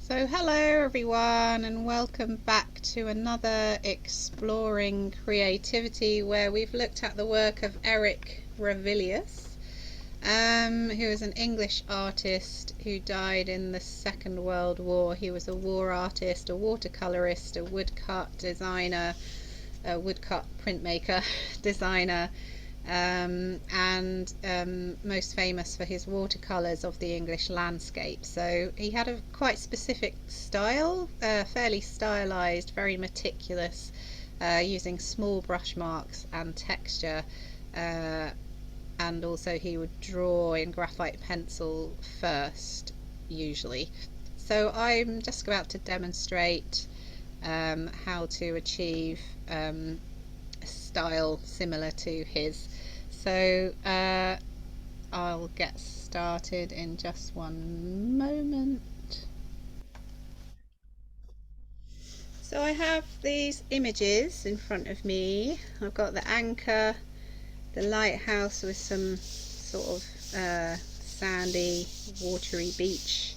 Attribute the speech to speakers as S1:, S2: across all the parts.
S1: So hello everyone and welcome back to another Exploring Creativity, where we've looked at the work of Eric Ravilious, who is an English artist who died in the Second World War. He was a war artist, a watercolourist, a woodcut designer, a woodcut printmaker, designer, and most famous for his watercolours of the English landscape. So he had a quite specific style, fairly stylised, very meticulous, using small brush marks and texture, and also he would draw in graphite pencil first, usually. So I'm just about to demonstrate how to achieve a style similar to his. So I'll get started in just one moment. So I have these images in front of me. I've got the anchor, the lighthouse with some sort of sandy, watery beach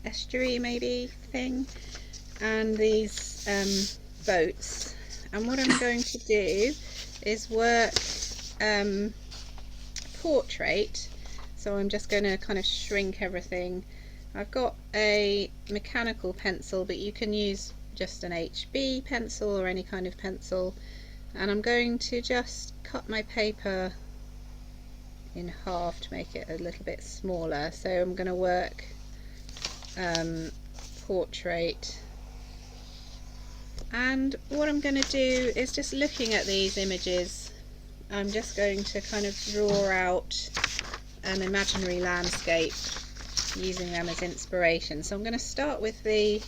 S1: estuary maybe thing, and these boats. And what I'm going to do is work portrait. So I'm just going to kind of shrink everything. I've got a mechanical pencil, but you can use just an HB pencil or any kind of pencil, and I'm going to just cut my paper in half to make it a little bit smaller. So I'm going to work portrait, and what I'm going to do is, just looking at these images, I'm just going to kind of draw out an imaginary landscape using them as inspiration. So I'm going to start with the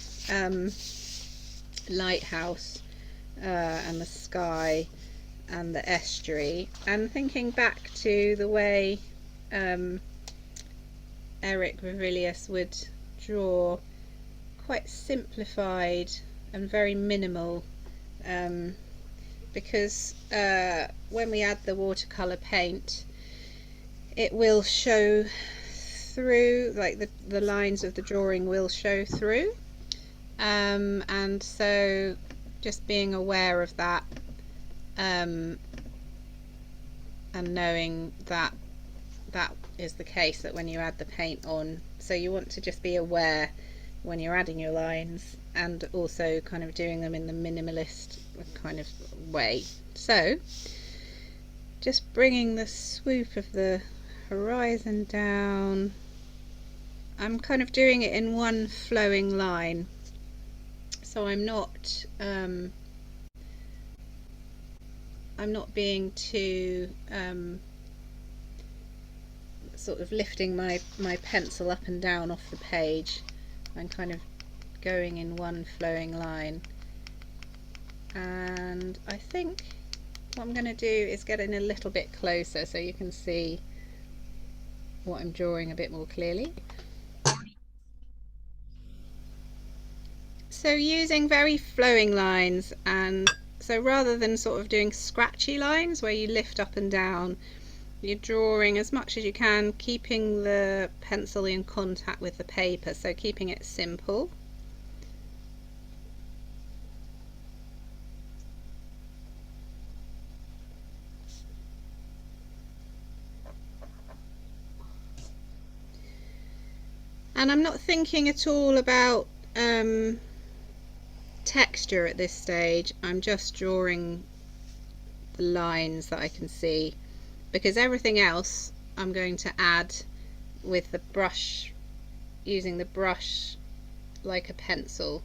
S1: lighthouse and the sky and the estuary, and thinking back to the way Eric Ravilious would draw quite simplified and very minimal, because when we add the watercolor paint, it will show through, like the lines of the drawing will show through, and so just being aware of that, and knowing that that is the case, that when you add the paint on, so you want to just be aware when you're adding your lines, and also kind of doing them in the minimalist kind of way. So just bringing the swoop of the horizon down, I'm kind of doing it in one flowing line, so I'm not being too sort of lifting my pencil up and down off the page. I'm kind of going in one flowing line, and I think what I'm going to do is get in a little bit closer so you can see what I'm drawing a bit more clearly. So using very flowing lines, and so rather than sort of doing scratchy lines where you lift up and down, you're drawing as much as you can, keeping the pencil in contact with the paper, so keeping it simple. And I'm not thinking at all about texture at this stage. I'm just drawing the lines that I can see, because everything else I'm going to add with the brush, using the brush like a pencil.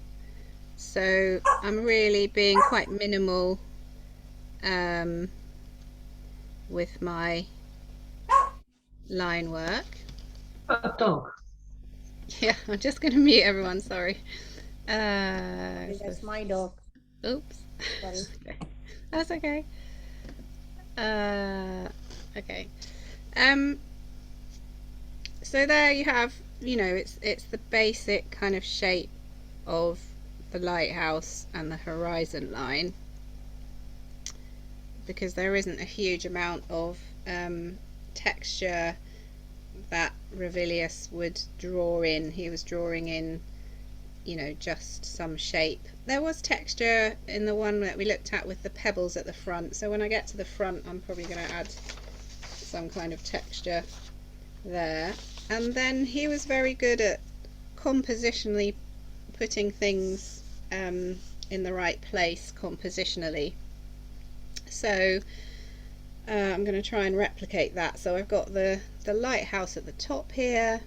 S1: So I'm really being quite minimal with my line work.
S2: A dog.
S1: Yeah, I'm just going to mute everyone, sorry.
S3: That's my dog.
S1: Oops.
S3: Sorry.
S1: That's okay. Okay. So there you have, it's the basic kind of shape of the lighthouse and the horizon line, because there isn't a huge amount of texture that Ravilious would draw in. He was drawing in you know, just some shape. There was texture in the one that we looked at with the pebbles at the front, so when I get to the front I'm probably going to add some kind of texture there. And then he was very good at compositionally putting things in the right place compositionally. So I'm going to try and replicate that. So I've got the lighthouse at the top here,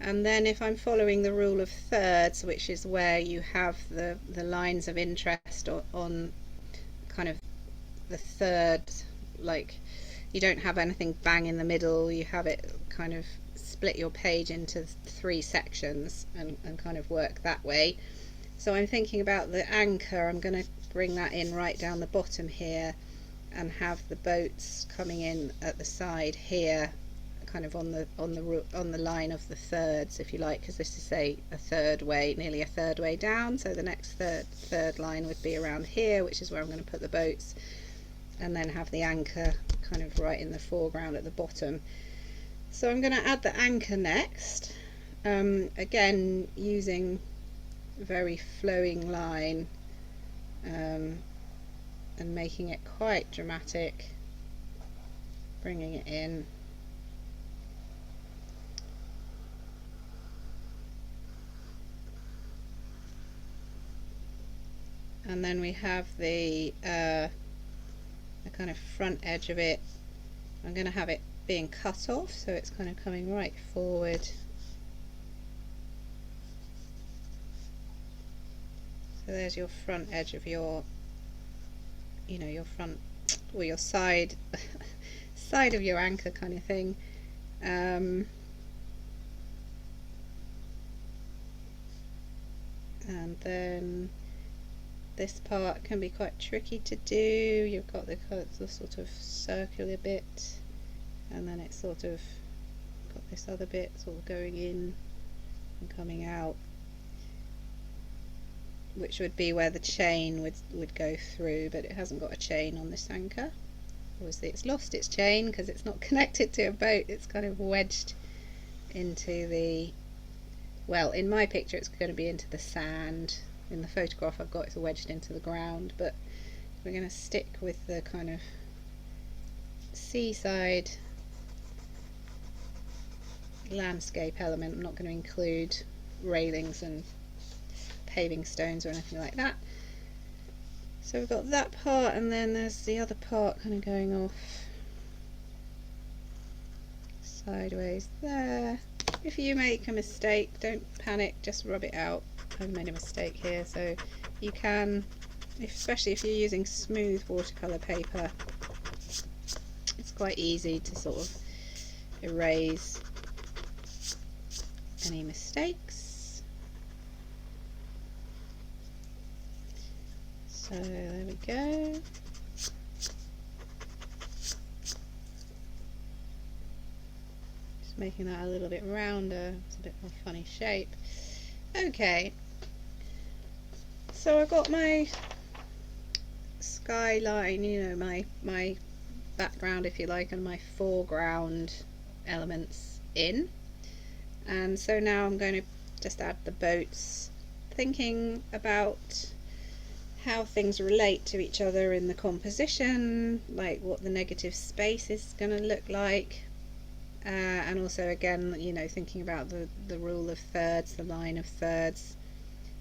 S1: and then if I'm following the rule of thirds, which is where you have the lines of interest on kind of the third, like you don't have anything bang in the middle, you have it kind of split your page into 3 sections and kind of work that way. So I'm thinking about the anchor. I'm going to bring that in right down the bottom here and have the boats coming in at the side here, kind of on the line of the thirds, if you like, because this is nearly a third way down. So the next third line would be around here, which is where I'm going to put the boats, and then have the anchor kind of right in the foreground at the bottom. So I'm going to add the anchor next, again using a very flowing line, and making it quite dramatic, bringing it in. And then we have the kind of front edge of it. I'm going to have it being cut off, so it's kind of coming right forward. So there's your front edge of your, you know, your front, or your side side of your anchor kind of thing. And then this part can be quite tricky to do. You've got the sort of circular bit, and then it's sort of got this other bit sort of going in and coming out, which would be where the chain would go through, but it hasn't got a chain on this anchor. Obviously it's lost its chain because it's not connected to a boat. It's kind of wedged into the, well, in my picture it's going to be into the sand. In the photograph I've got it's wedged into the ground, but we're going to stick with the kind of seaside landscape element. I'm not going to include railings and paving stones or anything like that. So we've got that part, and then there's the other part kind of going off sideways there. If you make a mistake, don't panic, just rub it out. I've made a mistake here, so you can, especially if you're using smooth watercolour paper, it's quite easy to sort of erase any mistakes. So there we go. Just making that a little bit rounder, it's a bit more funny shape. Okay, so I've got my skyline, you know, my background if you like, and my foreground elements in, and so now I'm going to just add the boats, thinking about how things relate to each other in the composition, like what the negative space is going to look like, and also again, you know, thinking about the rule of thirds, the line of thirds.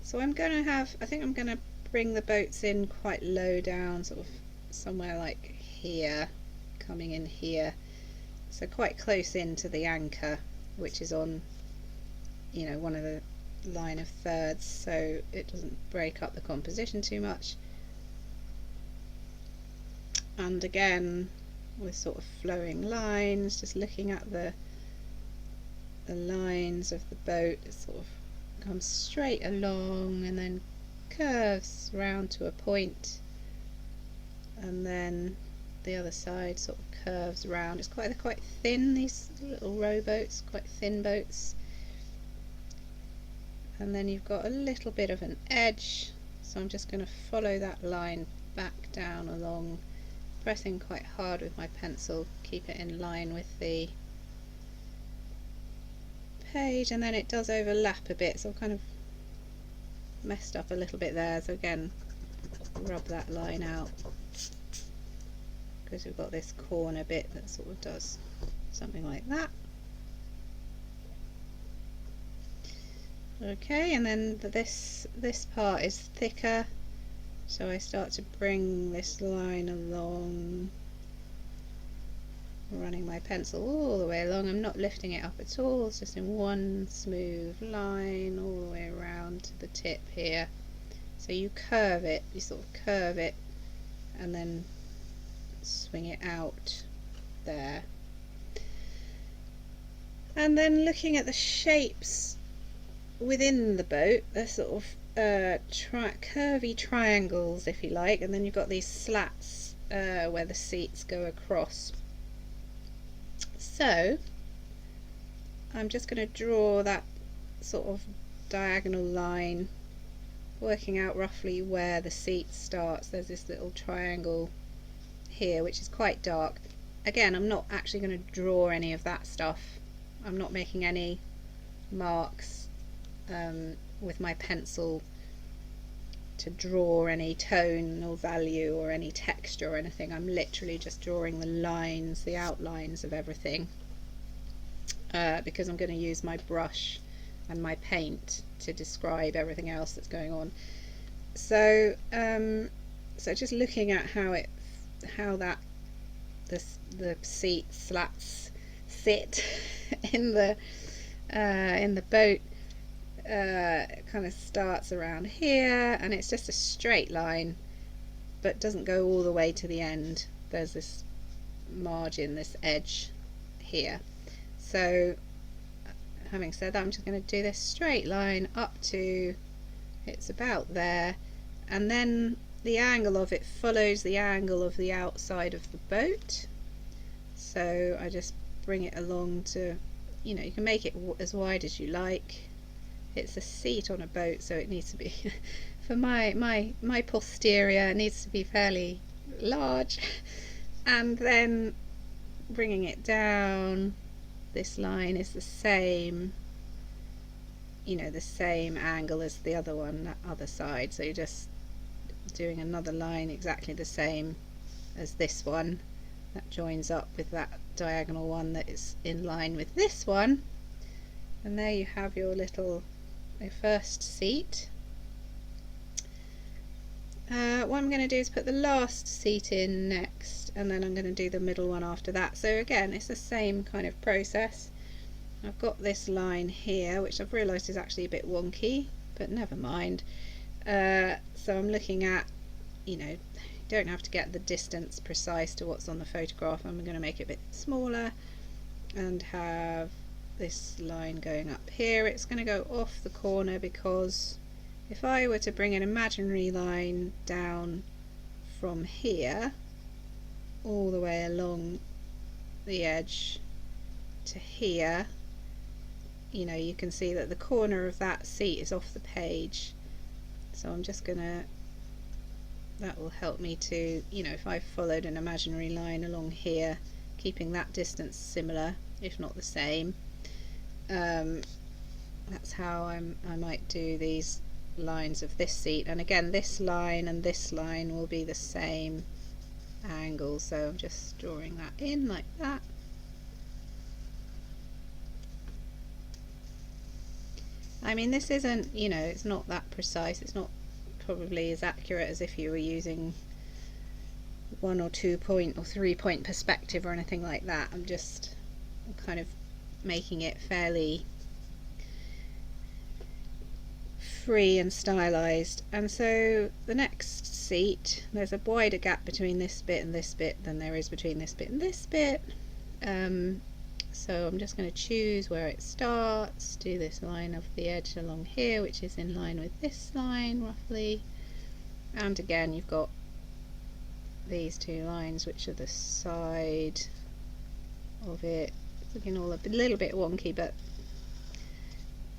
S1: So I'm going to have, I think I'm going to bring the boats in quite low down, sort of somewhere like here, coming in here, so quite close into the anchor, which is on, you know, one of the line of thirds, so it doesn't break up the composition too much. And again, with sort of flowing lines, just looking at the lines of the boat, it sort of comes straight along and then curves round to a point, and then the other side sort of curves round. It's quite thin, these little rowboats, quite thin boats. And then you've got a little bit of an edge, so I'm just going to follow that line back down along, pressing quite hard with my pencil, keep it in line with the page, and then it does overlap a bit, so I'll kind of messed up a little bit there, so again, rub that line out, because we've got this corner bit that sort of does something like that. Okay, and then this part is thicker, so I start to bring this line along, running my pencil all the way along. I'm not lifting it up at all, it's just in one smooth line all the way around to the tip here. So you curve it, you sort of curve it and then swing it out there. And then looking at the shapes within the boat, they're sort of curvy triangles, if you like, and then you've got these slats where the seats go across. So I'm just going to draw that sort of diagonal line, working out roughly where the seat starts. There's this little triangle here which is quite dark. Again, I'm not actually going to draw any of that stuff. I'm not making any marks with my pencil to draw any tone or value or any texture or anything. I'm literally just drawing the lines, the outlines of everything, because I'm going to use my brush and my paint to describe everything else that's going on. So so just looking at how the seat slats sit in the boat, kind of starts around here, and it's just a straight line but doesn't go all the way to the end. There's this margin, this edge here. So having said that, I'm just going to do this straight line up to, it's about there, and then the angle of it follows the angle of the outside of the boat. So I just bring it along to, you know, you can make it as wide as you like. It's a seat on a boat, so it needs to be for my posterior, it needs to be fairly large. And then bringing it down, this line is the same, you know, the same angle as the other one, that other side. So you're just doing another line exactly the same as this one that joins up with that diagonal one that is in line with this one, and there you have your first seat. What I'm going to do is put the last seat in next, and then I'm going to do the middle one after that. So again, it's the same kind of process. I've got this line here which I've realised is actually a bit wonky, but never mind. So I'm looking at, you know, don't have to get the distance precise to what's on the photograph. I'm going to make it a bit smaller and have this line going up here. It's going to go off the corner, because if I were to bring an imaginary line down from here all the way along the edge to here, you know, you can see that the corner of that seat is off the page. So I'm just gonna, that will help me to, you know, if I followed an imaginary line along here, keeping that distance similar, if not the same, that's how I might do these lines of this seat. And again, this line and this line will be the same angle, so I'm just drawing that in like that. I mean, this isn't, you know, it's not that precise, it's not probably as accurate as if you were using 1 or 2 point or 3 point perspective or anything like that. I'm kind of making it fairly free and stylized. And so the next seat, there's a wider gap between this bit and this bit than there is between this bit and this bit. So I'm just going to choose where it starts, do this line of the edge along here, which is in line with this line roughly, and again you've got these two lines which are the side of it. It's looking all a little bit wonky, but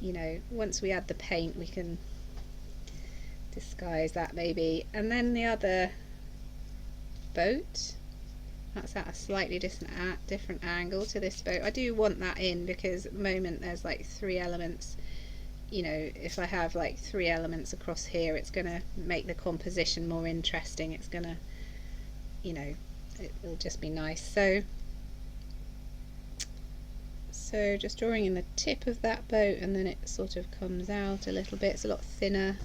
S1: you know, once we add the paint we can disguise that maybe. And then the other boat, that's at a slightly different angle to this boat. I do want that in because at the moment there's like 3 elements you know, if I have like 3 elements across here, it's going to make the composition more interesting. It's going to, you know, it'll just be nice. So just drawing in the tip of that boat, and then it sort of comes out a little bit. It's a lot thinner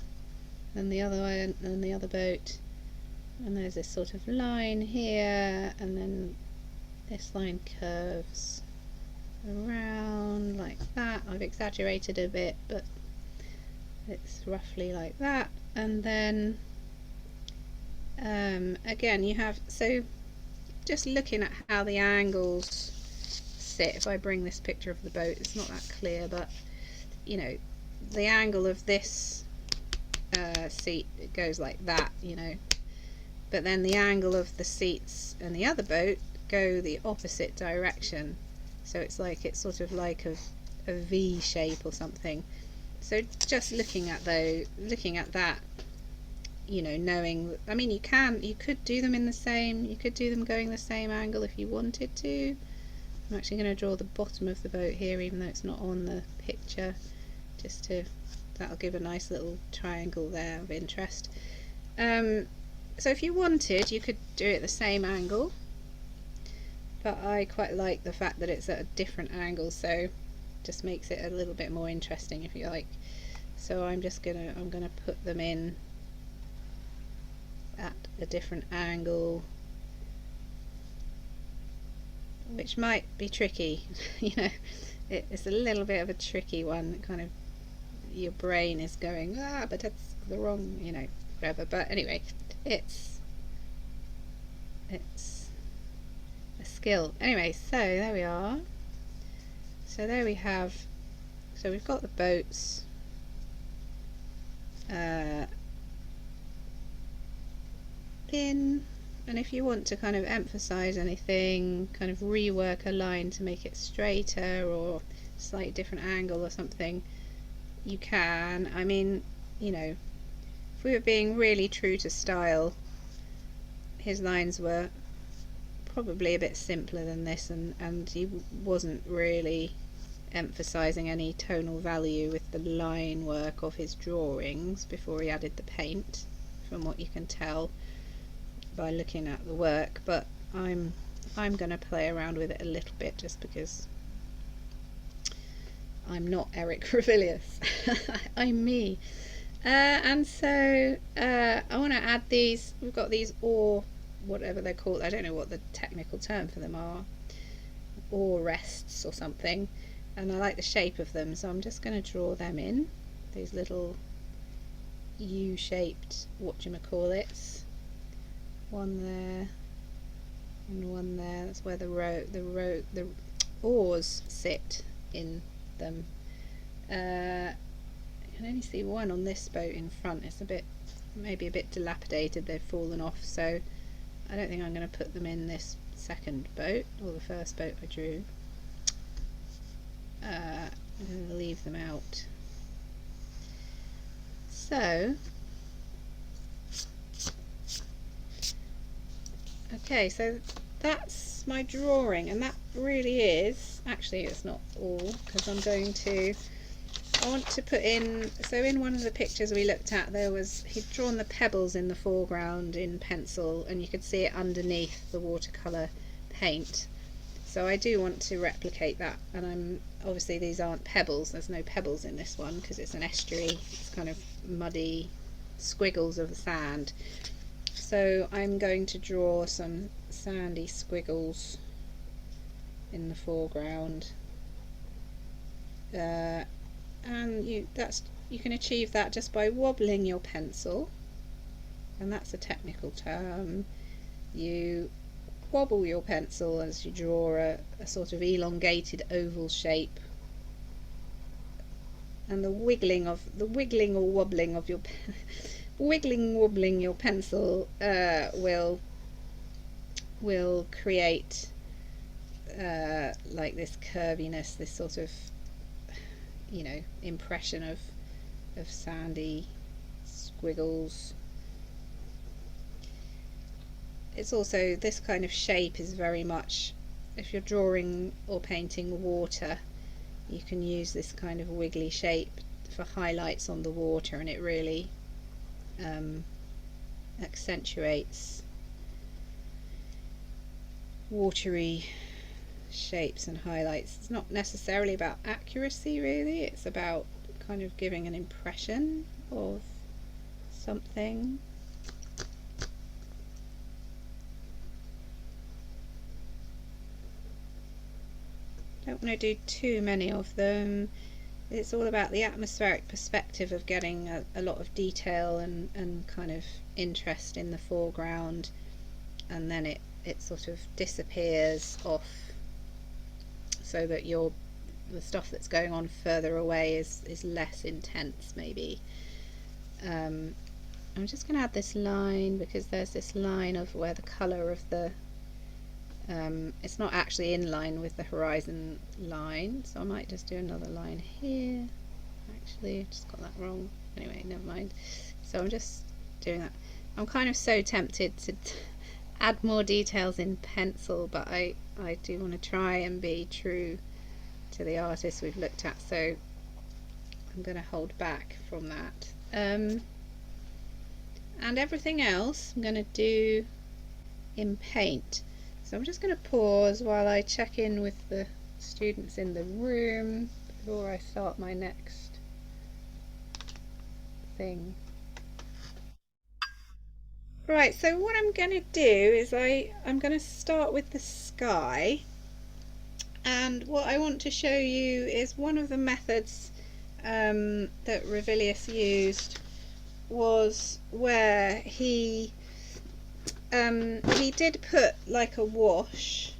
S1: than the other boat. And there's this sort of line here, and then this line curves around like that. I've exaggerated a bit, but it's roughly like that. And then again, you have, so just looking at how the angles sit. If I bring this picture of the boat, it's not that clear, but you know, the angle of this seat, it goes like that, you know, but then the angle of the seats and the other boat go the opposite direction, so it's like, it's sort of like a V shape or something. So just looking at that, you know, knowing, I mean, you could do them going the same angle if you wanted to. I'm actually going to draw the bottom of the boat here, even though it's not on the picture, just to, that'll give a nice little triangle there of interest. So if you wanted, you could do it the same angle, but I quite like the fact that it's at a different angle, so just makes it a little bit more interesting, if you like. So I'm gonna put them in at a different angle, which might be tricky. You know, it's a little bit of a tricky one, kind of, your brain is going, but that's the wrong, you know, whatever. But anyway, it's a skill. Anyway, so there we are. So there we have, so we've got the boats, in, and if you want to kind of emphasize anything, kind of rework a line to make it straighter or slightly different angle or something, you can. I mean, you know, if we were being really true to style, his lines were probably a bit simpler than this, and he wasn't really emphasizing any tonal value with the line work of his drawings before he added the paint, from what you can tell by looking at the work. But I'm going to play around with it a little bit, just because I'm not Eric Ravilious. I'm me. And so I want to add these. We've got these oar, whatever they're called, I don't know what the technical term for them are, oar rests or something, and I like the shape of them, so I'm just going to draw them in, these little U-shaped whatchamacallits, one there and one there. That's where the oars sit in them. I can only see one on this boat in front. It's maybe a bit dilapidated, they've fallen off, so I don't think I'm going to put them in this second boat, or the first boat I drew. I'm going to leave them out. So, okay, so that's my drawing, and that really is, actually it's not all, because I want to put in, so in one of the pictures we looked at, he'd drawn the pebbles in the foreground in pencil, and you could see it underneath the watercolour paint. So I do want to replicate that, and obviously these aren't pebbles, there's no pebbles in this one because it's an estuary, it's kind of muddy squiggles of sand. So I'm going to draw some sandy squiggles in the foreground. And you can achieve that just by wobbling your pencil, and that's a technical term. You wobble your pencil as you draw a sort of elongated oval shape, and the wobbling or wobbling of your wobbling your pencil will create like this curviness, this sort of, you know, impression of sandy squiggles. It's also, this kind of shape is very much, if you're drawing or painting water, you can use this kind of wiggly shape for highlights on the water, and it really accentuates watery shapes and highlights. It's not necessarily about accuracy really, it's about kind of giving an impression of something. Don't want to do too many of them. It's all about the atmospheric perspective of getting a lot of detail and kind of interest in the foreground, and then it sort of disappears off so that the stuff that's going on further away is less intense maybe. I'm just going to add this line because there's this line of where the colour of the it's not actually in line with the horizon line, so I might just do another line here. Actually, I just got that wrong. Anyway, never mind. So I'm just doing that. I'm kind of so tempted to add more details in pencil, but I do want to try and be true to the artist we've looked at, so I'm going to hold back from that. And everything else I'm going to do in paint. So I'm just going to pause while I check in with the students in the room before I start my next thing. Right, so what I'm going to do is I'm going to start with the sky, and what I want to show you is one of the methods that Ravilious used was where he did put like a wash,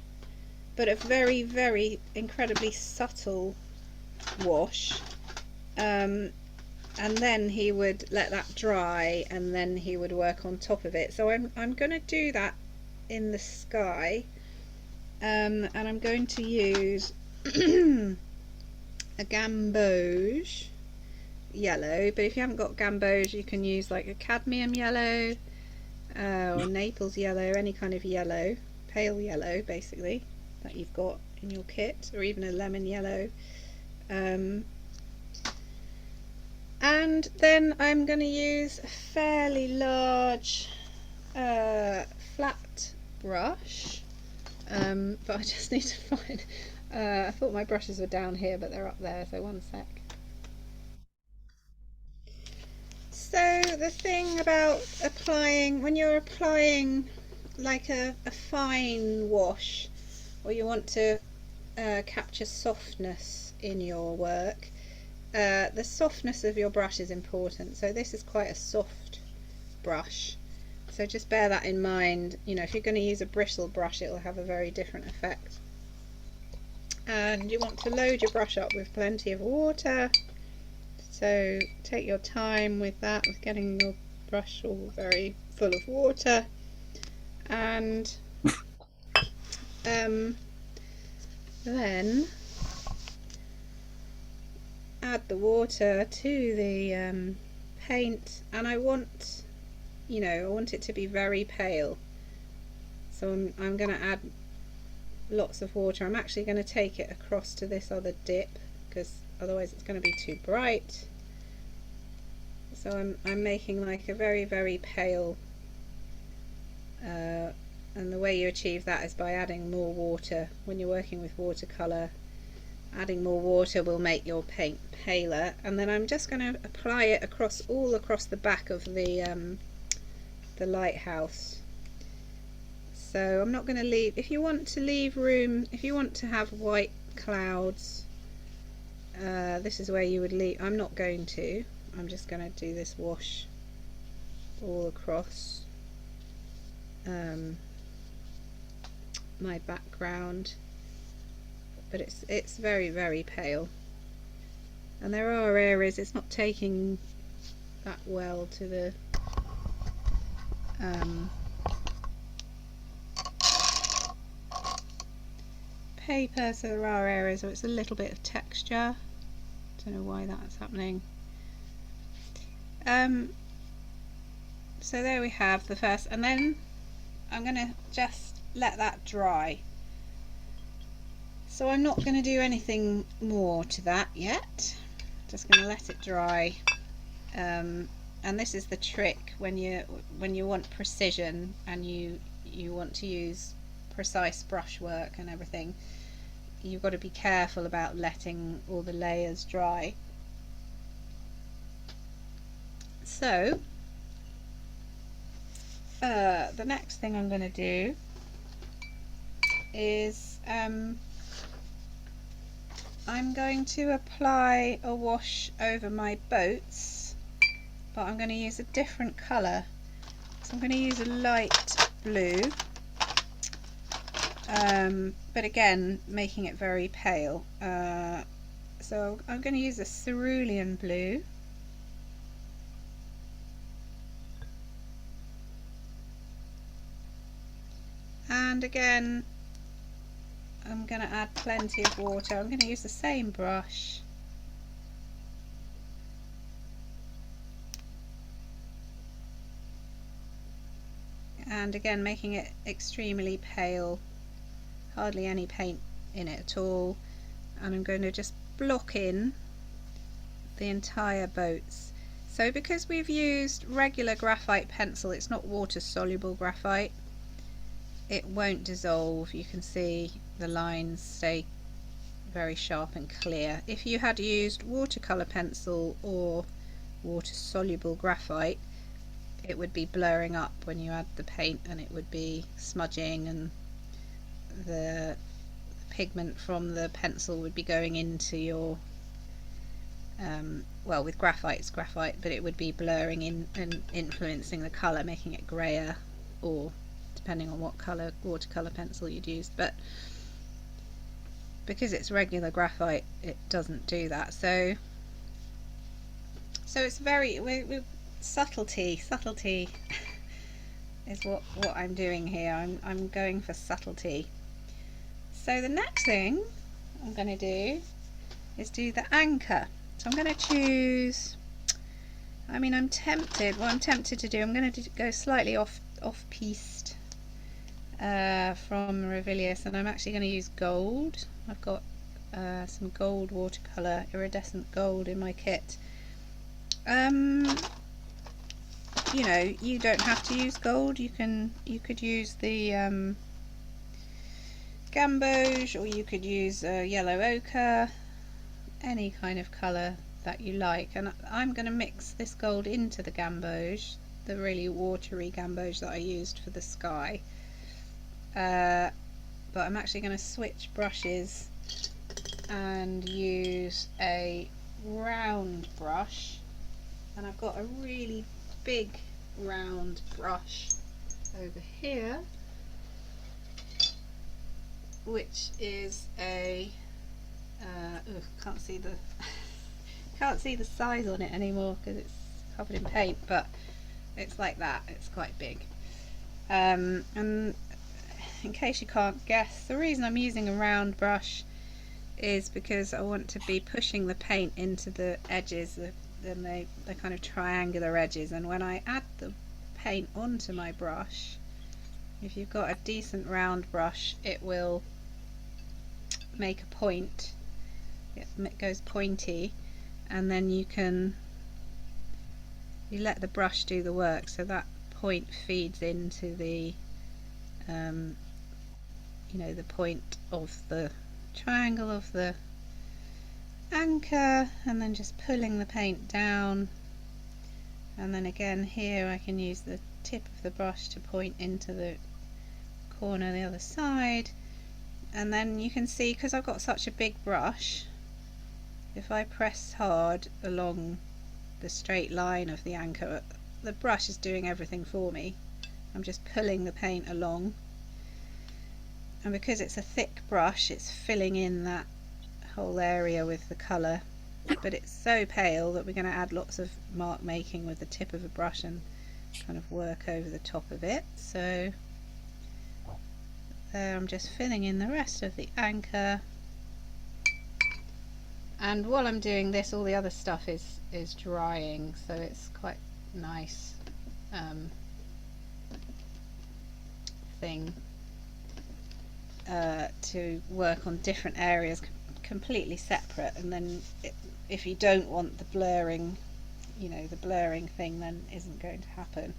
S1: but a very, very incredibly subtle wash, and then he would let that dry and then he would work on top of it. So I'm going to do that in the sky, and I'm going to use a gamboge yellow, but if you haven't got gamboge you can use like a cadmium yellow or Naples yellow, any kind of yellow, pale yellow basically, that you've got in your kit, or even a lemon yellow. And then I'm going to use a fairly large flat brush, but I just need to find, I thought my brushes were down here but they're up there, so one sec. So the thing about applying, when you're applying like a fine wash, or you want to capture softness in your work, the softness of your brush is important. So this is quite a soft brush, so just bear that in mind. You know, if you're going to use a bristle brush it will have a very different effect. And you want to load your brush up with plenty of water. So take your time with that, with getting your brush all very full of water, and then add the water to the paint, and I want, you know, I want it to be very pale. So I'm going to add lots of water. I'm actually going to take it across to this other dip because otherwise it's going to be too bright. So I'm making like a very, very pale, and the way you achieve that is by adding more water. When you're working with watercolour, adding more water will make your paint paler. And then I'm just going to apply it all across the back of the lighthouse. So I'm not going to leave, if you want to leave room, if you want to have white clouds, this is where you would leave. I'm not going to. I'm just going to do this wash all across my background, but it's very, very pale, and there are areas it's not taking that well to the paper, so there are areas where it's a little bit of texture. Don't know why that's happening. So there we have the first, and then I'm going to just let that dry. So I'm not going to do anything more to that yet. Just going to let it dry. And this is the trick when you want precision and you want to use precise brushwork and everything. You've got to be careful about letting all the layers dry. So the next thing I'm going to do is I'm going to apply a wash over my boats, but I'm going to use a different colour. So I'm going to use a light blue, but again making it very pale. So I'm going to use a cerulean blue. And again I'm going to add plenty of water. I'm going to use the same brush. And again making it extremely pale, hardly any paint in it at all. And I'm going to just block in the entire boats. So because we've used regular graphite pencil, it's not water soluble graphite, it won't dissolve. You can see the lines stay very sharp and clear. If you had used watercolour pencil or water soluble graphite, it would be blurring up when you add the paint, and it would be smudging, and the pigment from the pencil would be going into your well, with graphite it's graphite, but it would be blurring in and influencing the colour, making it grayer, or depending on what colour watercolour pencil you'd used. But because it's regular graphite, it doesn't do that. So it's very subtlety is what I'm doing here. I'm going for subtlety. So the next thing I'm going to do is do the anchor. So I'm going to choose, I'm tempted, what I'm tempted to do, I'm going to go slightly off-piste from Ravilious, and I'm actually going to use gold. I've got some gold watercolour, iridescent gold in my kit. You know, you don't have to use gold. You could use the gamboge, or you could use yellow ochre, any kind of colour that you like. And I'm going to mix this gold into the gamboge, the really watery gamboge that I used for the sky. But I'm actually going to switch brushes and use a round brush, and I've got a really big round brush over here, which is a can't see the size on it anymore because it's covered in paint, but it's like that. It's quite big. And in case you can't guess, the reason I'm using a round brush is because I want to be pushing the paint into the edges, the kind of triangular edges, and when I add the paint onto my brush, if you've got a decent round brush, it will make a point. It goes pointy, and then you let the brush do the work, so that point feeds into the the point of the triangle of the anchor, and then just pulling the paint down. And then again here I can use the tip of the brush to point into the corner the other side. And then you can see, because I've got such a big brush, if I press hard along the straight line of the anchor, the brush is doing everything for me. I'm just pulling the paint along, and because it's a thick brush, it's filling in that whole area with the colour, but it's so pale that we're going to add lots of mark making with the tip of a brush and kind of work over the top of it. So there, I'm just filling in the rest of the anchor, and while I'm doing this, all the other stuff is drying, so it's quite nice thing to work on different areas completely separate, and then if you don't want the blurring, the blurring thing then isn't going to happen.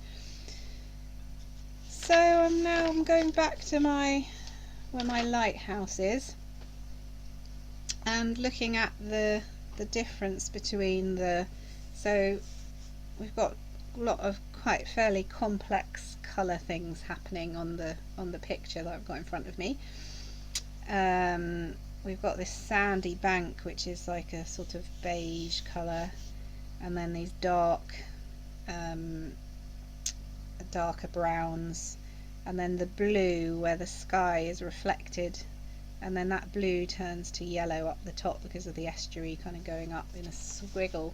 S1: So I'm going back to where my lighthouse is, and looking at the difference between so we've got a lot of quite fairly complex colour things happening on the picture that I've got in front of me. We've got this sandy bank, which is like a sort of beige colour, and then these darker browns, and then the blue where the sky is reflected, and then that blue turns to yellow up the top because of the estuary kind of going up in a squiggle.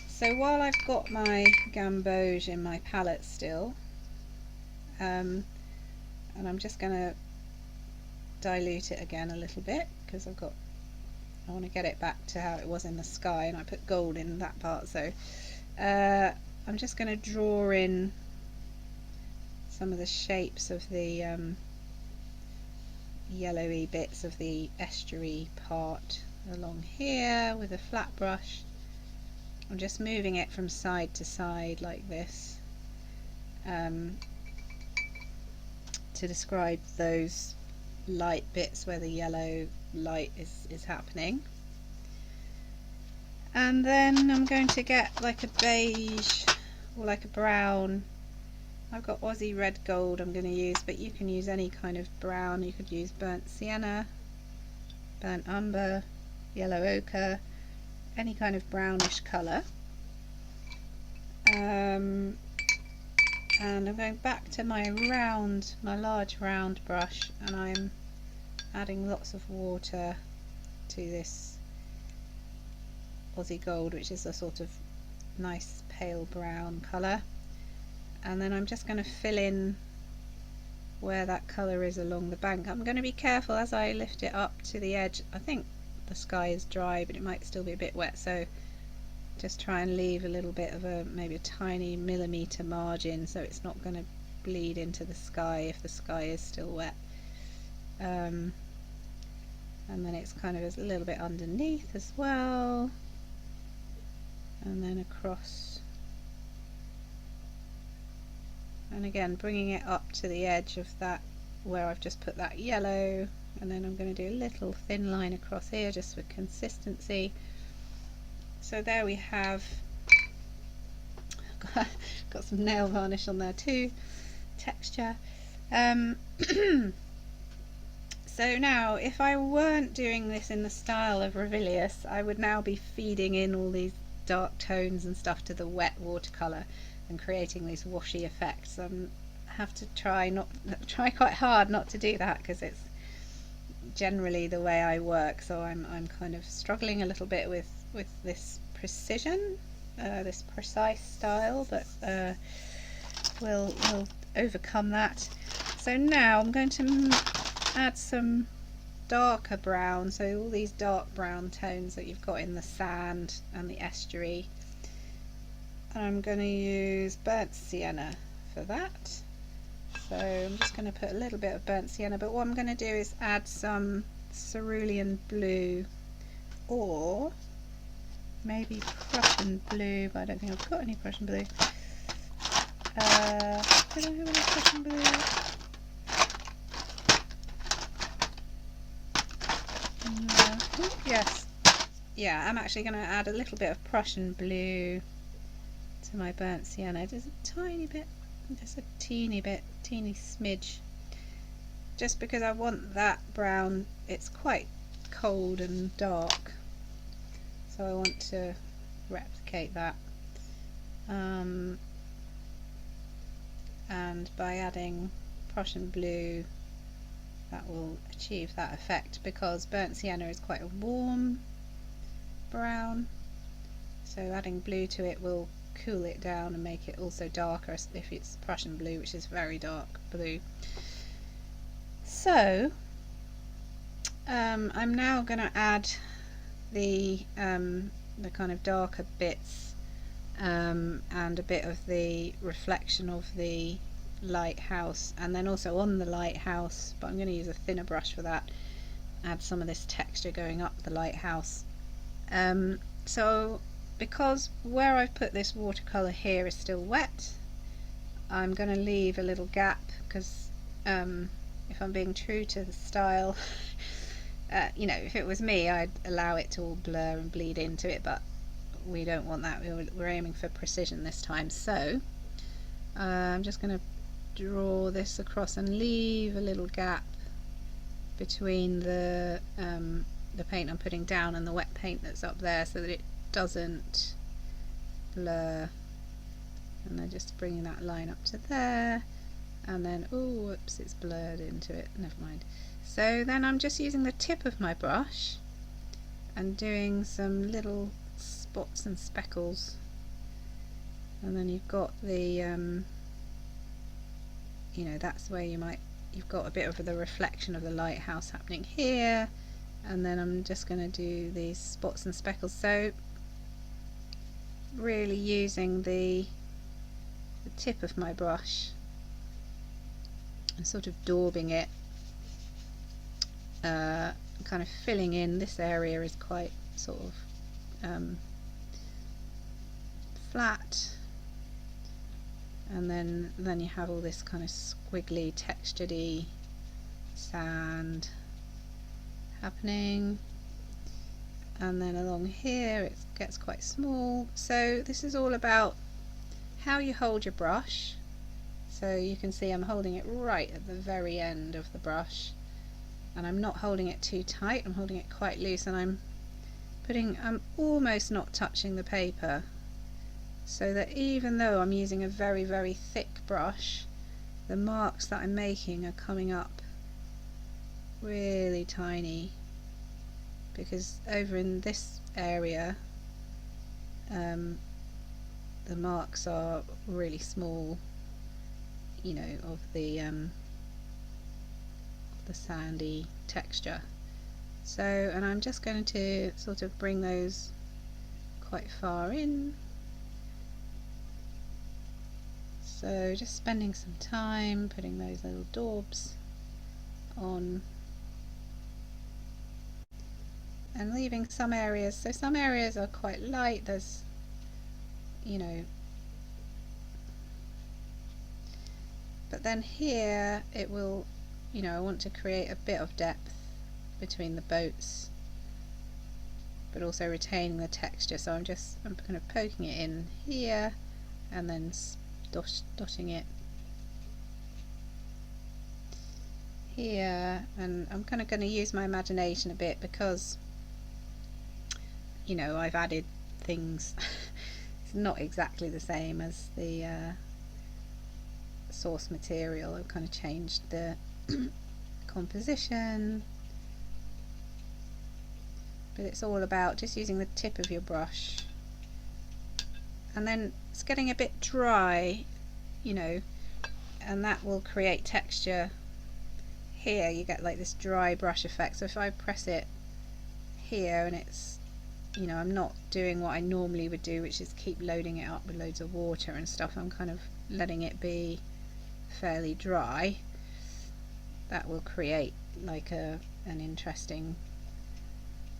S1: So while I've got my gamboge in my palette still, and I'm just going to dilute it again a little bit because I want to get it back to how it was in the sky, and I put gold in that part, so I'm just going to draw in some of the shapes of the yellowy bits of the estuary part along here with a flat brush. I'm just moving it from side to side like this to describe those light bits where the yellow light is happening. And then I'm going to get like a beige or like a brown. I've got Aussie red gold I'm going to use, but you can use any kind of brown. You could use burnt sienna, burnt umber, yellow ochre, any kind of brownish colour. And I'm going back to my large round brush, and I'm adding lots of water to this Aussie gold, which is a sort of nice pale brown colour. And then I'm just going to fill in where that colour is along the bank. I'm going to be careful as I lift it up to the edge. I think the sky is dry, but it might still be a bit wet, so just try and leave a little bit of maybe a tiny millimetre margin so it's not going to bleed into the sky if the sky is still wet. And then it's kind of a little bit underneath as well, and then across, and again bringing it up to the edge of that where I've just put that yellow, and then I'm going to do a little thin line across here just for consistency. So there we have got some nail varnish on there too, texture. So now if I weren't doing this in the style of Ravilious, I would now be feeding in all these dark tones and stuff to the wet watercolour and creating these washy effects. I have to try quite hard not to do that because it's generally the way I work, so I'm kind of struggling a little bit with this precision, this precise style, but we'll overcome that. So now I'm going to add some darker brown, so all these dark brown tones that you've got in the sand and the estuary, and I'm going to use burnt sienna for that. So I'm just going to put a little bit of burnt sienna, but what I'm going to do is add some cerulean blue, or maybe Prussian blue, but I don't think I've got any Prussian blue. Do I have any Prussian blue? No. Ooh, yes. Yeah, I'm actually going to add a little bit of Prussian blue to my burnt sienna. Just a tiny bit, just a teeny smidge. Just because I want that brown, it's quite cold and dark, so I want to replicate that. And by adding Prussian blue, that will achieve that effect, because burnt sienna is quite a warm brown, so adding blue to it will cool it down and make it also darker if it's Prussian blue, which is very dark blue. So I'm now going to add the kind of darker bits and a bit of the reflection of the lighthouse, and then also on the lighthouse, but I'm going to use a thinner brush for that. add some of this texture going up the lighthouse. So because where I've put this watercolour here is still wet, I'm going to leave a little gap because if I'm being true to the style, you know, if it was me, I'd allow it to all blur and bleed into it, but we don't want that. We're aiming for precision this time. So I'm just going to draw this across and leave a little gap between the paint I'm putting down and the wet paint that's up there so that it doesn't blur. And then just bringing that line up to there, and then, oh whoops, it's blurred into it, never mind. So then I'm just using the tip of my brush and doing some little spots and speckles, and then you've got the you know, that's where you've got a bit of the reflection of the lighthouse happening here, and then I'm just going to do these spots and speckles, so really using the tip of my brush and sort of daubing it, kind of filling in. This area is quite sort of flat, and then you have all this kind of squiggly textured-y sand happening, and then along here it gets quite small. So this is all about how you hold your brush. So you can see I'm holding it right at the very end of the brush, and I'm not holding it too tight, I'm holding it quite loose, and I'm almost not touching the paper, so that even though I'm using a very, very thick brush, the marks that I'm making are coming up really tiny, because over in this area the marks are really small, you know, of the sandy texture. So, and I'm just going to sort of bring those quite far in. So just spending some time putting those little daubs on and leaving some areas. So some areas are quite light, there's, you know, but then here it will, you know, I want to create a bit of depth between the boats but also retaining the texture, so I'm kind of poking it in here and then dotting it here, and I'm kind of going to use my imagination a bit because, you know, I've added things. It's not exactly the same as the source material. I've kind of changed the composition, but it's all about just using the tip of your brush, and then it's getting a bit dry, you know, and that will create texture. Here you get like this dry brush effect, so if I press it here and it's, you know, I'm not doing what I normally would do, which is keep loading it up with loads of water and stuff. I'm kind of letting it be fairly dry. That will create like an interesting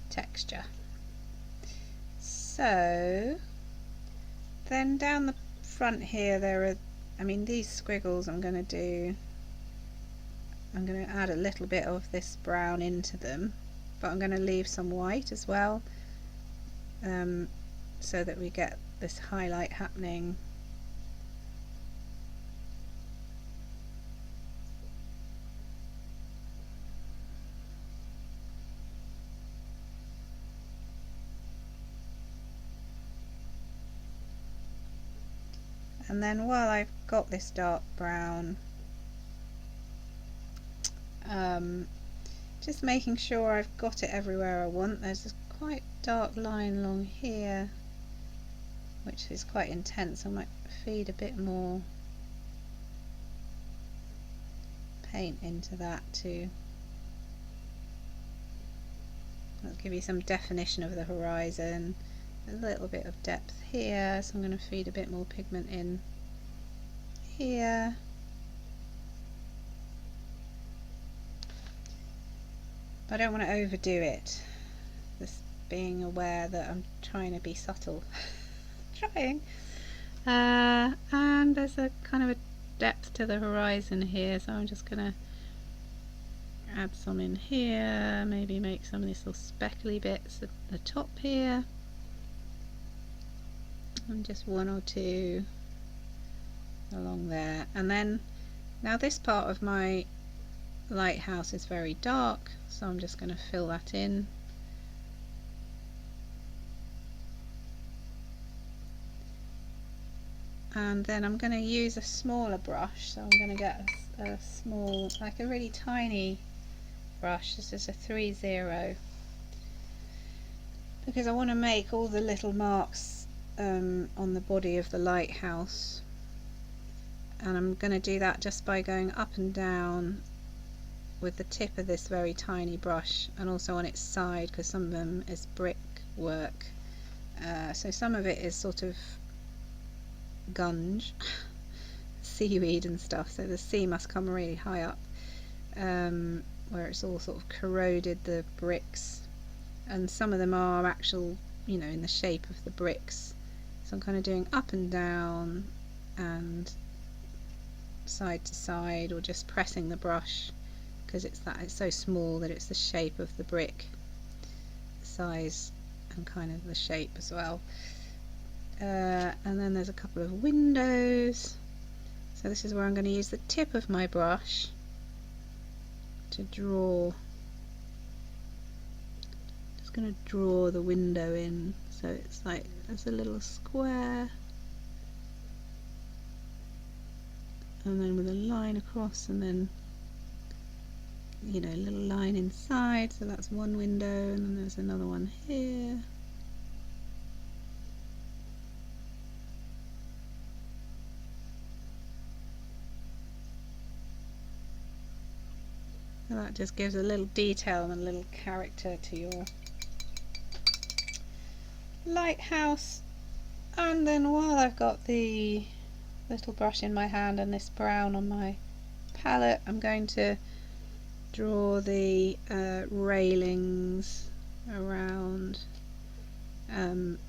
S1: texture. So then down the front here there are, I mean, these squiggles I'm going to add a little bit of this brown into them, but I'm going to leave some white as well, so that we get this highlight happening. And then while I've got this dark brown, just making sure I've got it everywhere I want. There's a quite dark line along here which is quite intense. I might feed a bit more paint into that to give you some definition of the horizon. A little bit of depth here, so I'm going to feed a bit more pigment in here. I don't want to overdo it. Just being aware that I'm trying to be subtle. Trying. And there's a kind of a depth to the horizon here, so I'm just going to add some in here, maybe make some of these little speckly bits at the top here, and just one or two along there. And then now this part of my lighthouse is very dark, so I'm just going to fill that in. And then I'm going to use a smaller brush, so I'm going to get a small, like a really tiny brush. This is a 3-0, because I want to make all the little marks on the body of the lighthouse, and I'm going to do that just by going up and down with the tip of this very tiny brush, and also on its side, because some of them is brick work, so some of it is sort of gunge, seaweed and stuff, so the sea must come really high up, where it's all sort of corroded the bricks, and some of them are actual, you know, in the shape of the bricks. So I'm kind of doing up and down and side to side, or just pressing the brush, because it's so small that it's the shape of the brick size and kind of the shape as well. And then there's a couple of windows, so this is where I'm going to use the tip of my brush to draw. Just going to draw the window in, so it's like there's a little square, and then with a line across, and then, you know, a little line inside, so that's one window, and then there's another one here. So that just gives a little detail and a little character to your lighthouse. And then while I've got the little brush in my hand and this brown on my palette, I'm going to draw the railings around, and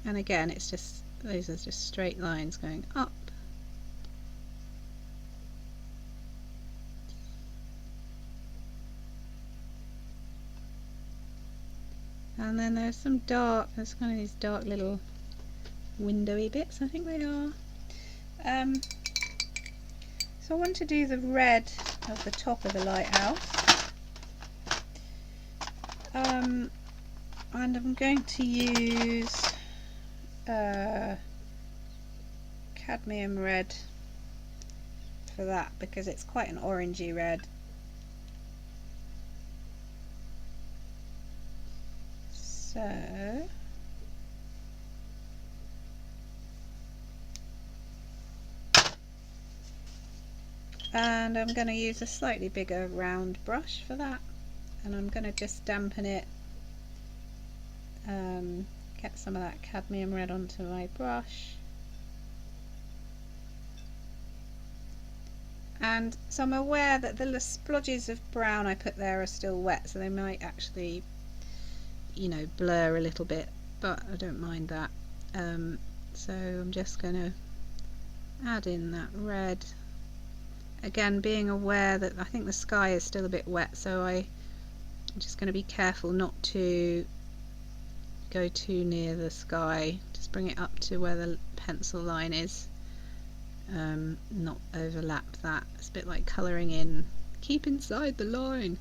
S1: again it's just, those are just straight lines going up. And then there's some dark, there's kind of these dark little windowy bits, I think they are. So I want to do the red of the top of the lighthouse, and I'm going to use cadmium red for that, because it's quite an orangey red. So and I'm going to use a slightly bigger round brush for that, and I'm going to just dampen it, get some of that cadmium red onto my brush. And so I'm aware that the splodges of brown I put there are still wet, so they might actually, you know, blur a little bit, but I don't mind that. So I'm just going to add in that red. Again, being aware that I think the sky is still a bit wet, so I'm just going to be careful not to go too near the sky. Just bring it up to where the pencil line is, not overlap that. It's a bit like colouring in. Keep inside the line.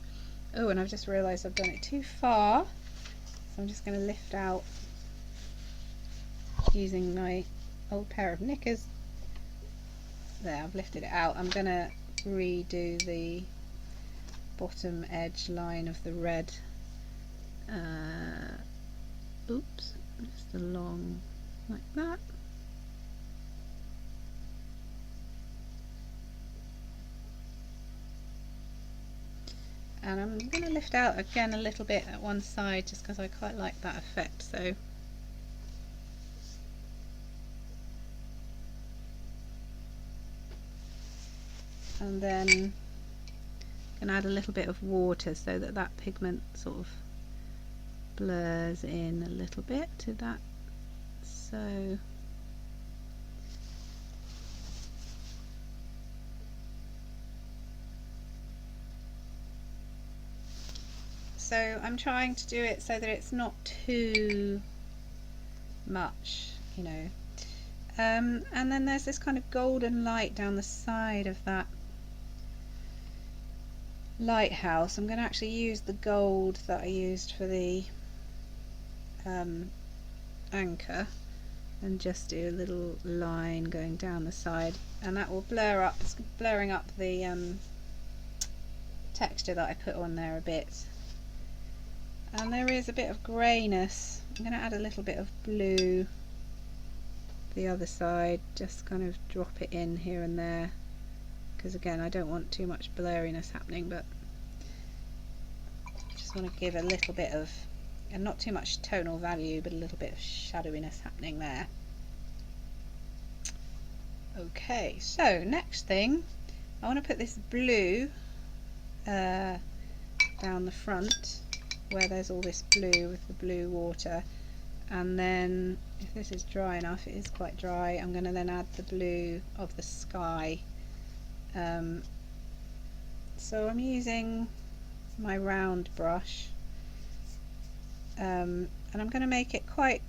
S1: Oh, and I've just realised I've done it too far, so I'm just going to lift out using my old pair of knickers. There, I've lifted it out. I'm going to redo the bottom edge line of the red. Oops, just along like that. And I'm going to lift out again a little bit at one side, just because I quite like that effect. So and then I'm going to add a little bit of water so that that pigment sort of blurs in a little bit to that. So I'm trying to do it so that it's not too much, you know. And then there's this kind of golden light down the side of that lighthouse. I'm going to actually use the gold that I used for the anchor and just do a little line going down the side, and that will blur up, it's blurring up the texture that I put on there a bit. And there is a bit of greyness. I'm going to add a little bit of blue the other side, just kind of drop it in here and there, because again I don't want too much blurriness happening, but I just want to give a little bit of, and not too much tonal value, but a little bit of shadowiness happening there. Okay, so next thing, I want to put this blue down the front where there's all this blue with the blue water, and then if this is dry enough, it is quite dry, I'm going to then add the blue of the sky. So I'm using my round brush, and I'm going to make it quite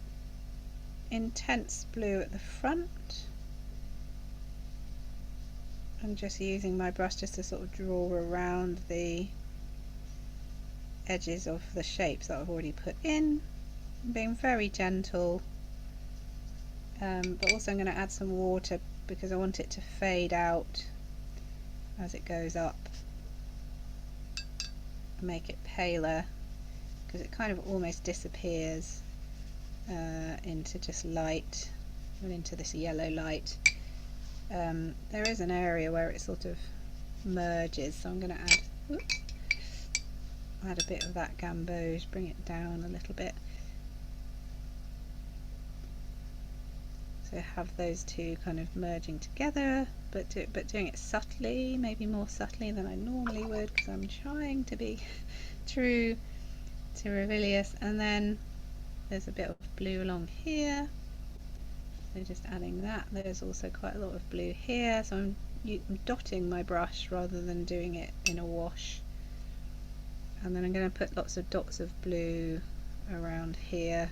S1: intense blue at the front. I'm just using my brush just to sort of draw around the edges of the shapes that I've already put in. I'm being very gentle, but also I'm going to add some water because I want it to fade out as it goes up and make it paler, because it kind of almost disappears into just light and into this yellow light. There is an area where it sort of merges, so I'm going to add a bit of that gamboge, bring it down a little bit. So have those two kind of merging together, but doing it subtly, maybe more subtly than I normally would, because I'm trying to be true to Ravilious. And then there's a bit of blue along here, so just adding that. There's also quite a lot of blue here, so I'm dotting my brush rather than doing it in a wash. And then I'm going to put lots of dots of blue around here,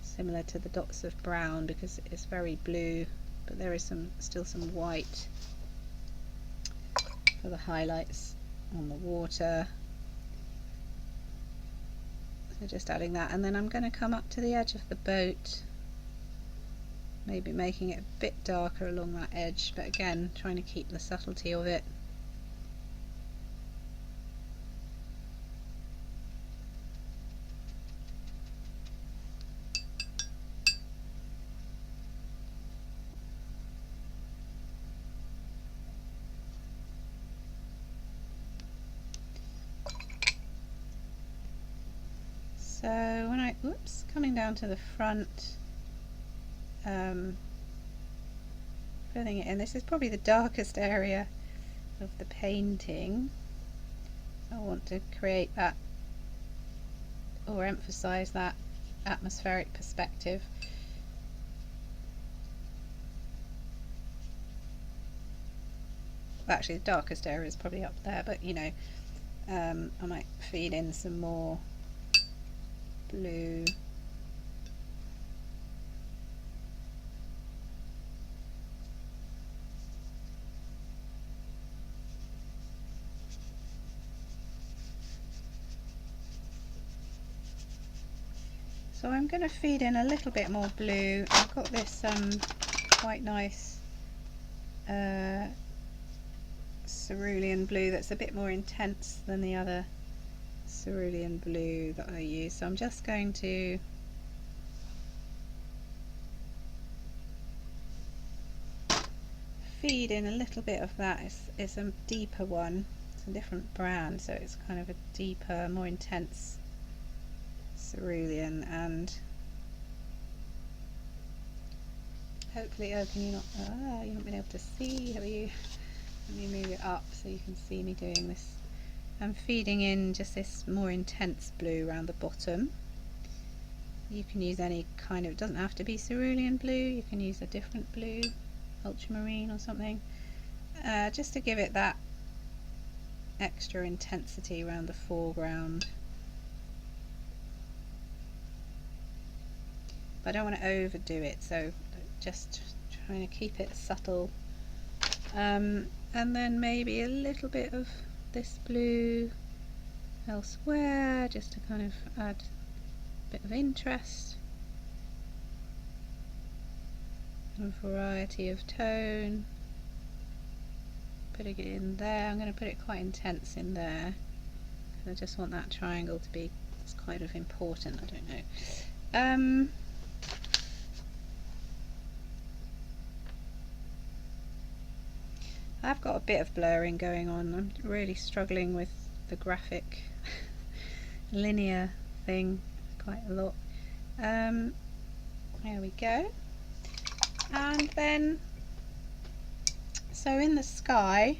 S1: similar to the dots of brown, because it's very blue, but there is still some white for the highlights on the water. So just adding that, and then I'm going to come up to the edge of the boat, maybe making it a bit darker along that edge, but again trying to keep the subtlety of it. So when I, coming down to the front, filling it in, this is probably the darkest area of the painting. I want to create that, or emphasize that atmospheric perspective. Well, actually the darkest area is probably up there, but you know, I might feed in some more blue. So I'm going to feed in a little bit more blue. I've got this quite nice cerulean blue that's a bit more intense than the other cerulean blue that I use. So I'm just going to feed in a little bit of that. It's a deeper one, it's a different brand, so it's kind of a deeper, more intense cerulean, and hopefully, oh, can you not, you haven't been able to see, have you? Let me move it up so you can see me doing this I'm feeding in just this more intense blue around the bottom. You can use any kind of, it doesn't have to be cerulean blue, you can use a different blue, ultramarine or something, just to give it that extra intensity around the foreground. But I don't want to overdo it, so just trying to keep it subtle. And then maybe a little bit of this blue elsewhere, just to kind of add a bit of interest and variety of tone. Putting it in there, I'm going to put it quite intense in there because I just want that triangle to be, it's kind of important, I don't know. I've got a bit of blurring going on. I'm really struggling with the graphic linear thing quite a lot. There we go. And then, so in the sky,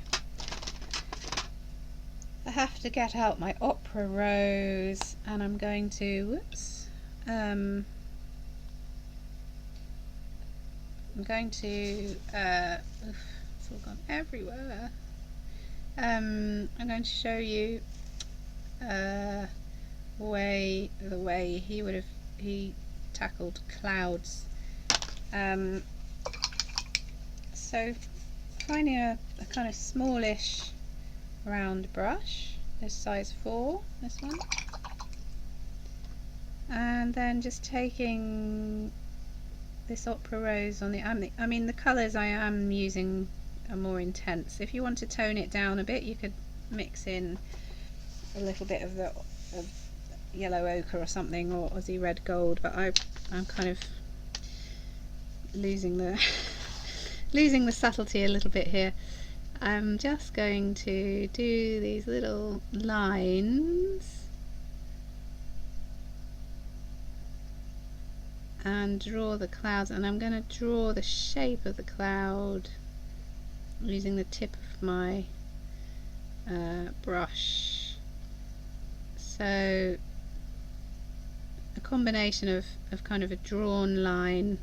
S1: I have to get out my opera rose, and I'm going to, whoops, I'm going to, it's all gone everywhere. I'm going to show you the way he tackled clouds. So finding a kind of smallish round brush, this size 4, this one, and then just taking this opera rose on the, I mean the colours I am using are more intense. If you want to tone it down a bit, you could mix in a little bit of yellow ochre or something, or Aussie red gold, but I'm kind of losing the losing the subtlety a little bit here. I'm just going to do these little lines and draw the clouds, and I'm going to draw the shape of the cloud using the tip of my brush. So a combination of kind of a drawn line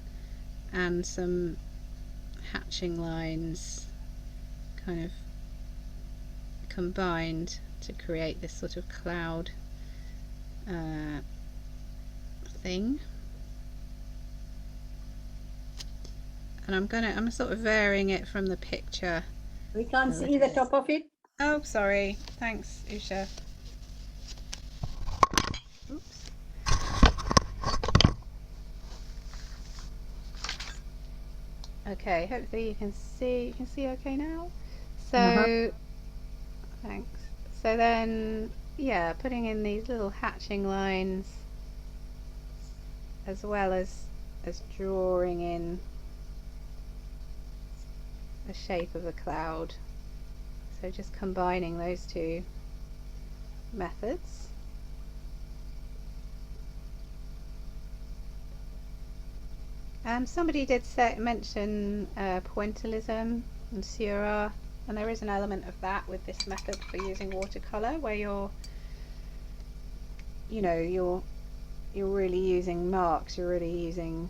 S1: and some hatching lines kind of combined to create this sort of cloud thing. And I'm sort of varying it from the picture.
S3: We can't see the top of it.
S1: Oh, sorry. Thanks, Usha. Oops. Okay, hopefully you can see. You can see okay now. So, thanks. So then, yeah, putting in these little hatching lines, as well as drawing in the shape of a cloud. So just combining those two methods. Somebody did mention pointillism and Seurat, and there is an element of that with this method for using watercolour, where you're really using marks, you're really using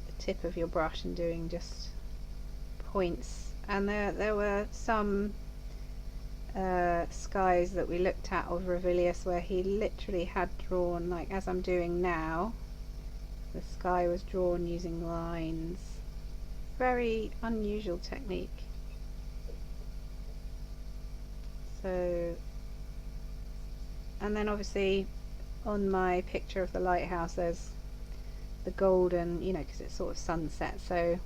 S1: the tip of your brush and doing just points. And there were some skies that we looked at of Ravilious where he literally had drawn, like as I'm doing now, the sky was drawn using lines. Very unusual technique. So, and then obviously on my picture of the lighthouse there's the golden, because it's sort of sunset, so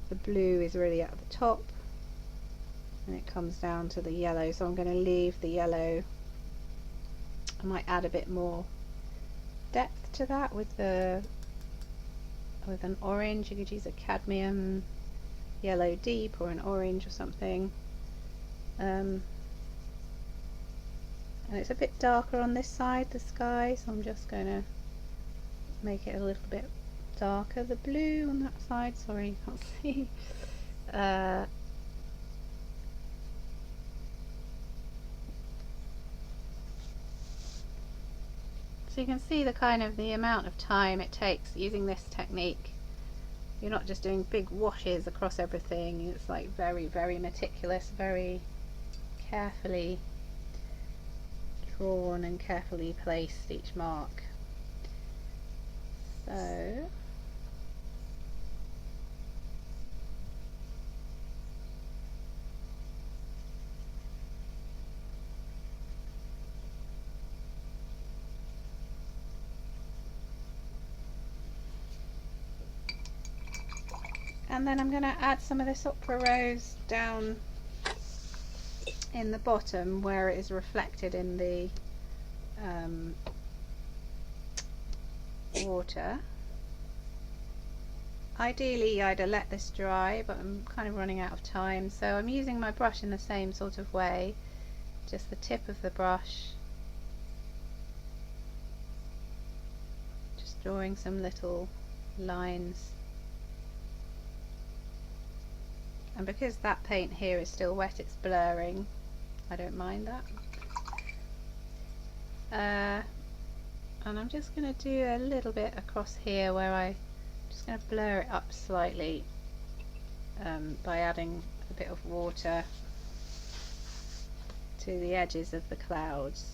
S1: the blue is really at the top and it comes down to the yellow, so I'm going to leave the yellow. I might add a bit more depth to that with an orange. You could use a cadmium yellow deep or an orange or something. And it's a bit darker on this side, the sky, so I'm just going to make it a little bit darker. The blue on that side, sorry you can't see. So you can see the kind of the amount of time it takes using this technique. You're not just doing big washes across everything, it's like very, very meticulous, very carefully drawn and carefully placed each mark. So and then I'm going to add some of this opera rose down in the bottom where it is reflected in the water. Ideally I'd let this dry, but I'm kind of running out of time, so I'm using my brush in the same sort of way, just the tip of the brush, just drawing some little lines. And because that paint here is still wet, it's blurring. I don't mind that. And I'm just going to do a little bit across here where I'm just going to blur it up slightly by adding a bit of water to the edges of the clouds.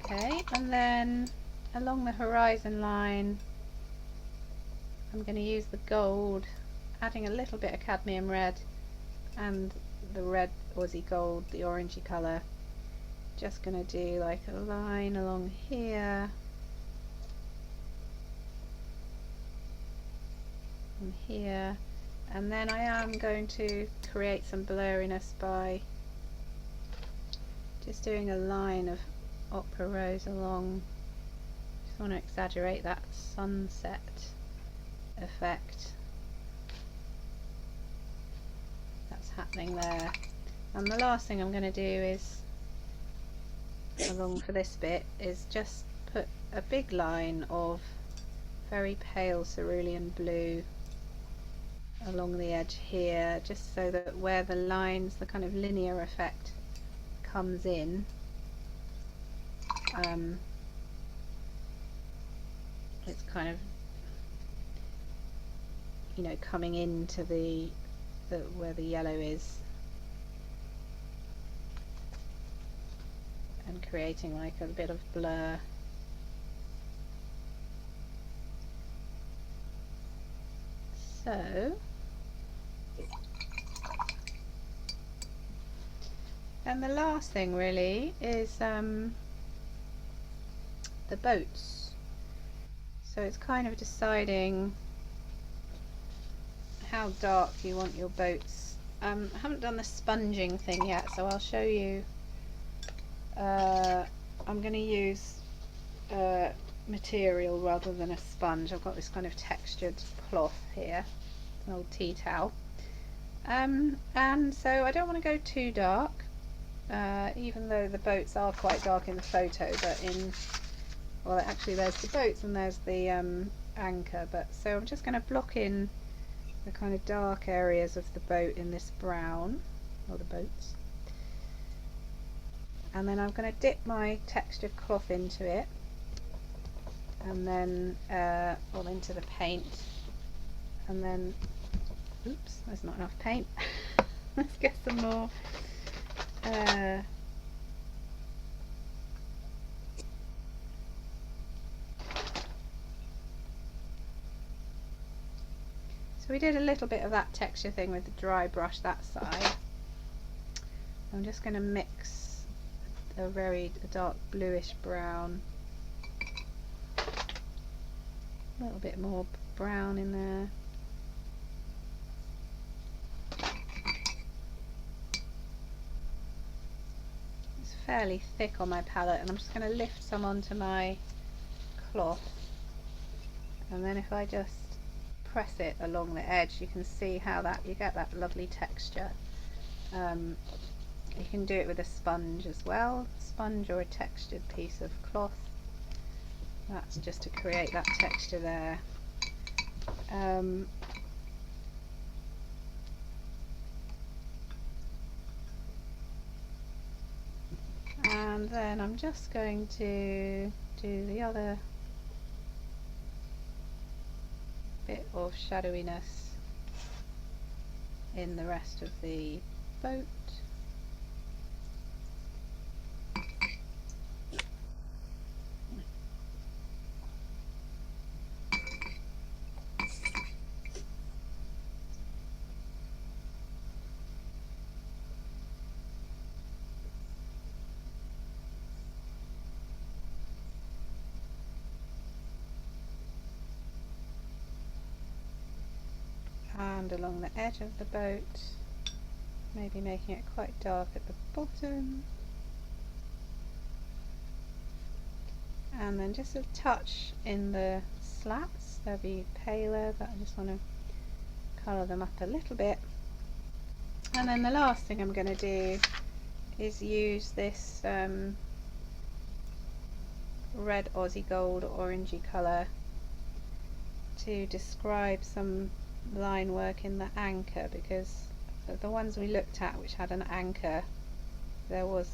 S1: Okay, and then along the horizon line I'm going to use the gold, adding a little bit of cadmium red and the red Aussie gold, the orangey colour. Just going to do like a line along here and here, and then I am going to create some blurriness by just doing a line of opera rose along. Just want to exaggerate that sunset effect that's happening there. And the last thing I'm going to do is, along for this bit, is just put a big line of very pale cerulean blue along the edge here, just so that where the lines, the kind of linear effect comes in, it's kind of, you know, coming into the where the yellow is and creating like a bit of blur. So, and the last thing really is the boats. So it's kind of deciding how dark you want your boats. I haven't done the sponging thing yet, so I'll show you. I'm going to use material rather than a sponge. I've got this kind of textured cloth here, an old tea towel, and so I don't want to go too dark, even though the boats are quite dark in the photo, but well, actually there's the boats and there's the anchor, but so I'm just going to block in the kind of dark areas of the boat in this brown, or the boats, and then I'm going to dip my textured cloth into it, and then well, into the paint, and then oops, there's not enough paint. Let's get some more. So we did a little bit of that texture thing with the dry brush that side. I'm just going to mix a very dark bluish brown, a little bit more brown in there. It's fairly thick on my palette, and I'm just going to lift some onto my cloth, and then if I just press it along the edge, you can see how that you get that lovely texture. You can do it with a sponge as well, sponge or a textured piece of cloth. That's just to create that texture there. And then I'm just going to do the other bit of shadowiness in the rest of the boat. And along the edge of the boat, maybe making it quite dark at the bottom, and then just a touch in the slats. They'll be paler, but I just want to colour them up a little bit. And then the last thing I'm going to do is use this red Aussie gold orangey colour to describe some line work in the anchor, because the ones we looked at which had an anchor, there was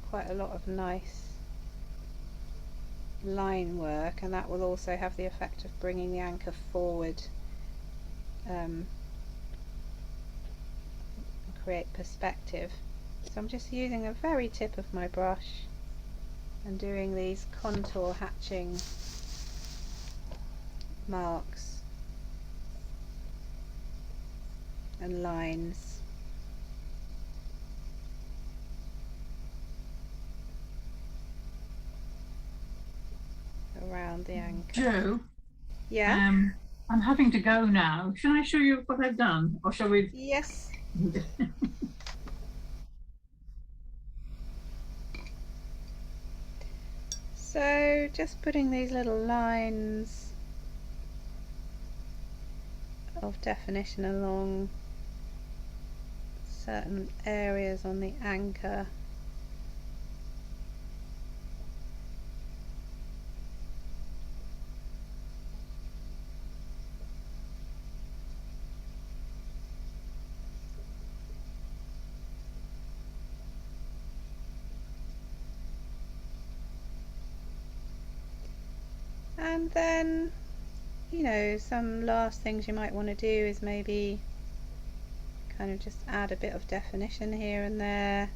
S1: quite a lot of nice line work, and that will also have the effect of bringing the anchor forward, create perspective. So I'm just using the very tip of my brush and doing these contour hatching marks and lines around the anchor.
S2: Jo,
S1: Yeah?
S2: I'm having to go now. Shall I show you what I've done, or shall we?
S1: Yes. So just putting these little lines of definition along certain areas on the anchor. And then, you know, some last things you might want to do is maybe kind of just add a bit of definition here and there.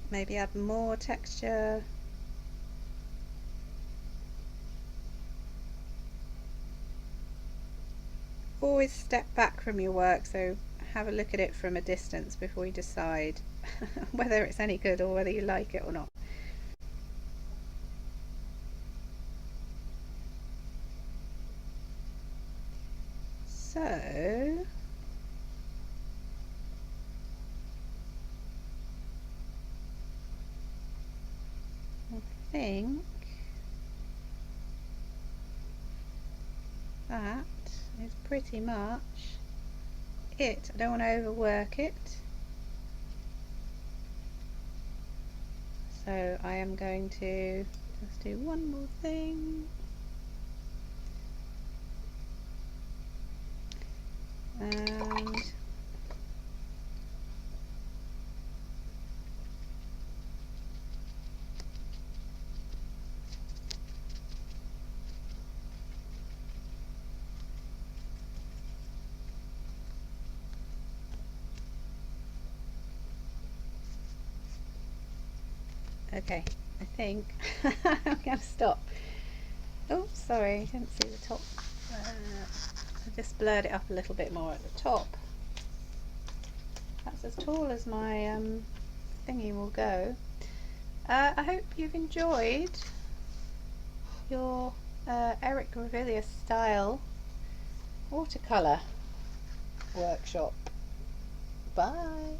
S1: Maybe add more texture. Always step back from your work, so have a look at it from a distance before you decide whether it's any good or whether you like it or not. So I think that is pretty much it. I don't want to overwork it, so I am going to just do one more thing. And okay, I think I'm going to stop. Oh, sorry, I didn't see the top. I just blurred it up a little bit more at the top. That's as tall as my thingy will go. I hope you've enjoyed your Eric Ravilious style watercolour workshop. Bye!